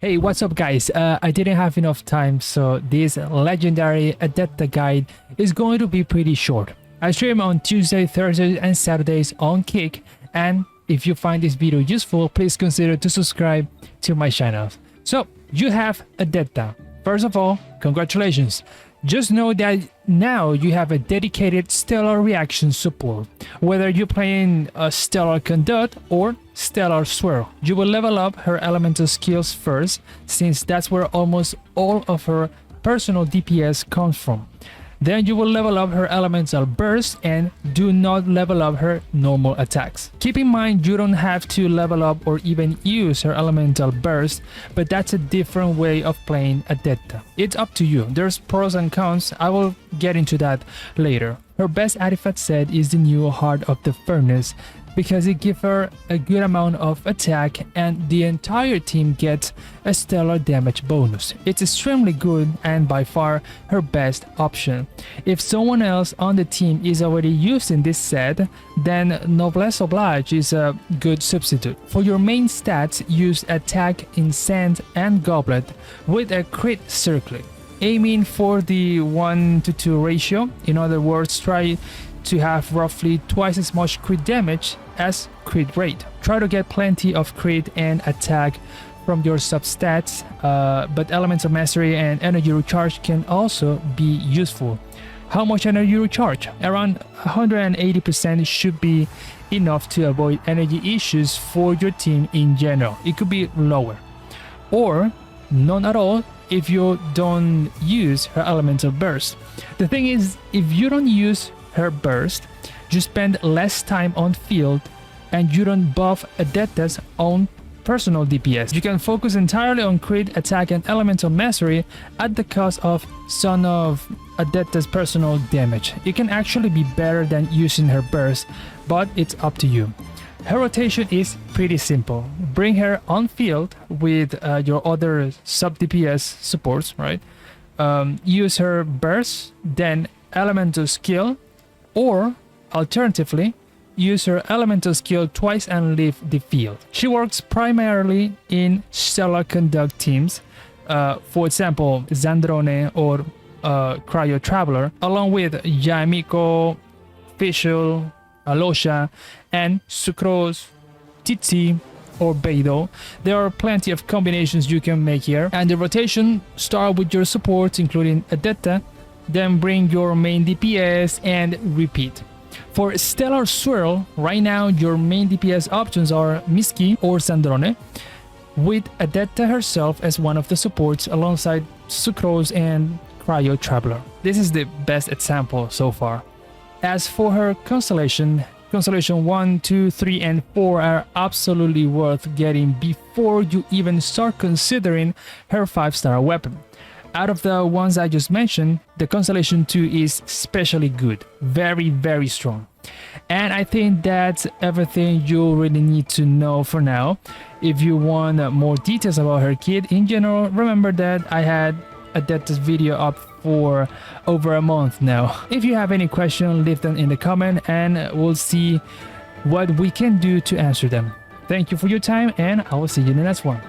Hey, what's up guys? I didn't have enough time, so this legendary Odette guide is going to be pretty short. I stream on Tuesday, Thursdays and Saturdays on Kick, and if you find this video useful, please consider to subscribe to my channel. So, you have Odette. First of all, congratulations. Just know that now you have a dedicated stellar reaction support. Whether you're playing a stellar conduct or stellar swirl, you will level up her elemental skills first, since that's where almost all of her personal DPS comes from. Then you will level up her elemental burst and do not level up her normal attacks. Keep in mind you don't have to level up or even use her elemental burst, but that's a different way of playing Odette. It's up to you. There's pros and cons. I will get into that later. Her best artifact set is the new Heart of the Furnace, because it gives her a good amount of attack and the entire team gets a stellar damage bonus. It's extremely good and by far her best option. If someone else on the team is already using this set, then Noblesse Oblige is a good substitute. For your main stats, use attack in Sand and Goblet with a crit circlet, aiming for the 1-to-2 ratio. In other words, try to have roughly twice as much crit damage as crit rate. Try to get plenty of crit and attack from your substats, but Elemental Mastery and Energy Recharge can also be useful. How much energy recharge? Around 180% should be enough to avoid energy issues for your team in general. It could be lower, or none at all if you don't use her Elemental Burst. The thing is, if you don't use her burst, you spend less time on field and you don't buff Odette's own personal DPS. You can focus entirely on crit, attack and elemental mastery at the cost of some of Odette's personal damage. It can actually be better than using her burst, but it's up to you. Her rotation is pretty simple. Bring her on field with your other sub DPS supports, right? Use her burst, then elemental skill, or alternatively use her elemental skill twice and leave the field. She works primarily in stellar conduct teams, for example Zandrone or Cryo Traveler, along with Yamiko, Fischl, Alosha and Sucrose, Titsi or Beidou. There are plenty of combinations you can make here, and the rotation start with your supports including Odette, then bring your main DPS and repeat. For Stellar Swirl, right now your main DPS options are Miski or Zandrone, with Odette herself as one of the supports alongside Sucrose and Cryo Traveler. This is the best example so far. As for her Constellation 1, 2, 3 and 4 are absolutely worth getting before you even start considering her 5-star weapon. Out of the ones I just mentioned, the Constellation 2 is especially good, very strong. And I think that's everything you really need to know for now. If you want more details about her kit in general, remember that I had Odette's video up for over a month now. If you have any questions, leave them in the comment and we'll see what we can do to answer them. Thank you for your time and I will see you in the next one.